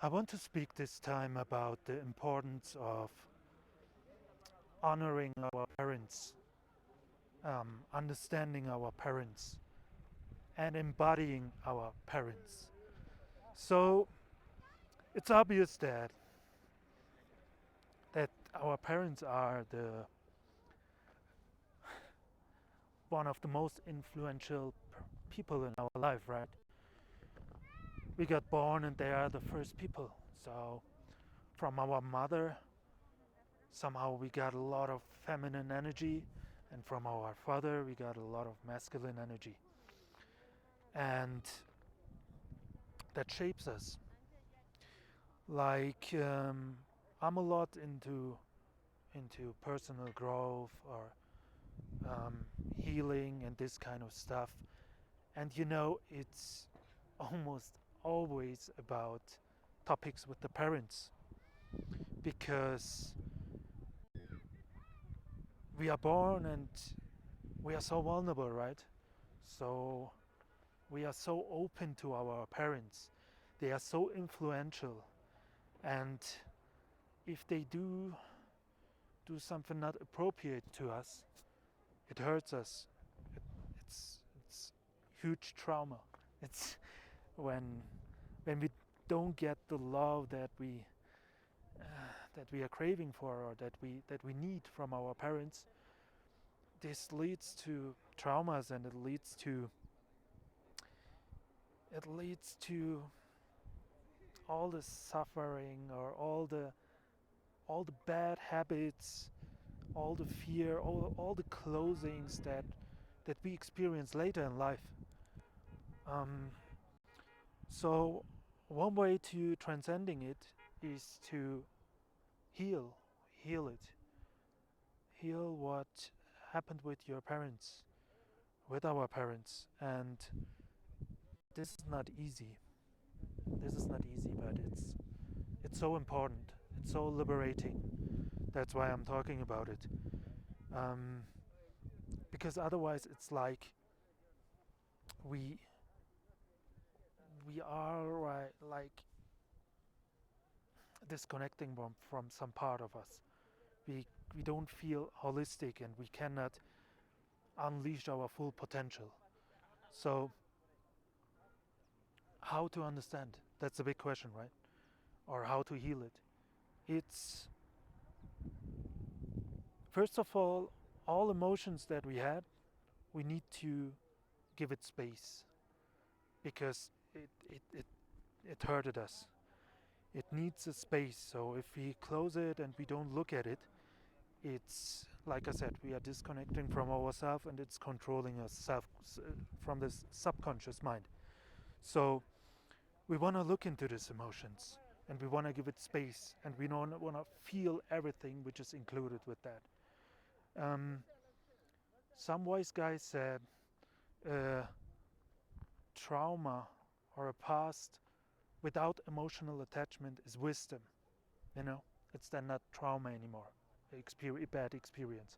I want to speak this time about the importance of honoring our parents, understanding our parents, and embodying our parents. So it's obvious that our parents are the one of the most influential people in our life, right? We got born and they are the first people. So from our mother, somehow we got a lot of feminine energy, and from our father, we got a lot of masculine energy. And that shapes us. Like I'm a lot into personal growth or healing and this kind of stuff. And it's almost always about topics with the parents because we are born and we are so vulnerable, right? So we are so open to our parents. They are so influential, and if they do something not appropriate to us, it hurts us. It, it's huge trauma. It's when when we don't get the love uh, that we are craving for or that we need from our parents. This leads to traumas, and it leads to all the suffering or all the bad habits, all the fear, all the closings that we experience later in life. Um, so one way to transcending it is to heal, heal it, heal what happened with your parents, with our parents, and this is not easy. This is not easy, but it's so important. It's so liberating. That's why I'm talking about it. Um, because otherwise, it's like we we are like disconnecting from some part of us. We don't feel holistic, and we cannot unleash our full potential. So how to understand? That's a big question, right? Or how to heal it? It's first of all emotions that we had, we need to give it space because it hurted us. It needs a space. So if we close it and we don't look at it, it's like I said, we are disconnecting from ourselves and it's controlling us from this subconscious mind. So we want to look into these emotions and we want to give it space and we don't want to feel everything which is included with that. Um, some wise guy said uh, trauma or a past without emotional attachment is wisdom. You know, it's then not trauma anymore. Bad experience.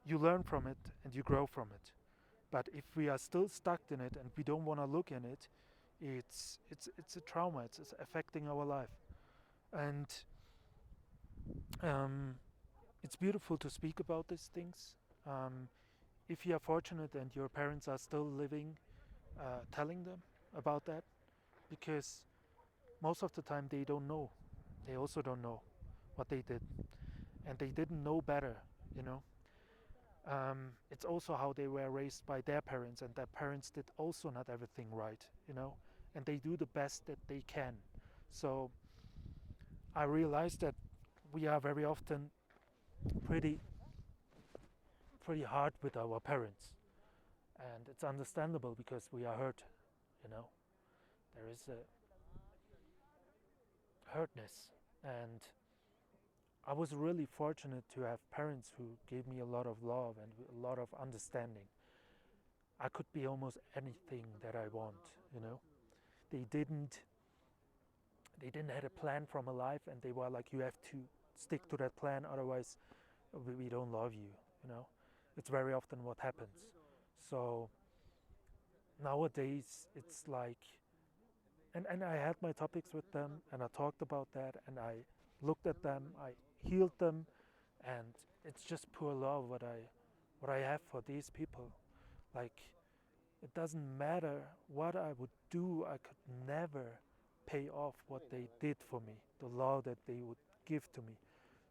You learn from it and you grow from it. But if we are still stuck in it and we don't want to look in it, it's a trauma. It's affecting our life, and um, it's beautiful to speak about these things. If you are fortunate and your parents are still living, telling them about that, because most of the time they don't know. They also don't know what they did, and they didn't know better. You know, it's also how they were raised by their parents, and their parents did also not everything right. You know, and they do the best that they can. So I realized that we are very often pretty pretty hard with our parents, and it's understandable because we are hurt. You know, there is a hurtness, and I was really fortunate to have parents who gave me a lot of love and a lot of understanding. I could be almost anything that I want, you know. They didn't they didn't have a plan from a life, and they were like, you have to stick to that plan, otherwise we don't love you, you know. It's very often what happens. So nowadays it's like And I had my topics with them, and I talked about that, and I looked at them, I healed them, and it's just pure love what I have for these people. Like, it doesn't matter what I would do, I could never pay off what they did for me, the love that they would give to me.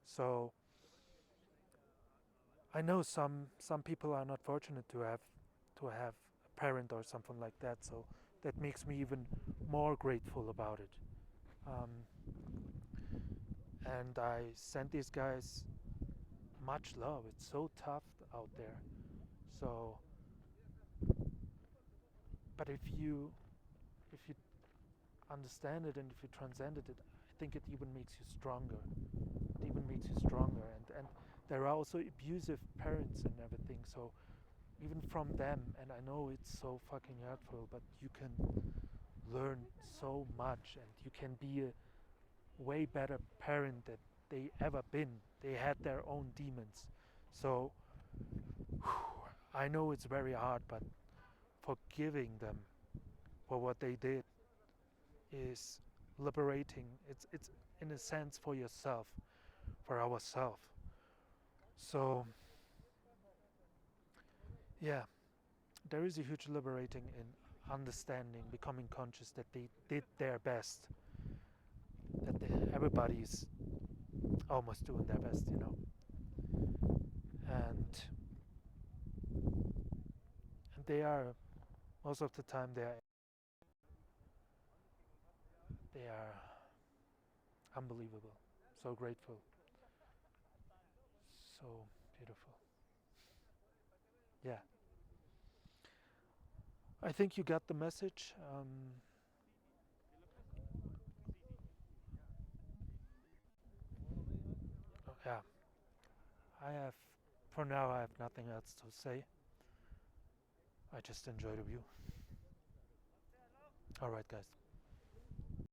So I know some people are not fortunate to have a parent or something like that. So that makes me even more grateful about it. Um, and I sent these guys much love. It's so tough out there. So, but if you understand it and if you transcend it, I think it even makes you stronger. It even makes you stronger. And there are also abusive parents and everything. So even from them, and I know it's so fucking hurtful, but you can learn so much, and you can be a way better parent than they ever been. They had their own demons. So I know it's very hard, but forgiving them for what they did is liberating. It's in a sense for yourself, for ourselves. So yeah, there is a huge liberating in understanding, becoming conscious that they did their best, that everybody's almost doing their best, and they are most of the time they are unbelievable, so grateful, so beautiful. Yeah, I think you got the message. Yeah, I have, for now, I have nothing else to say. I just enjoy the view. All right, guys.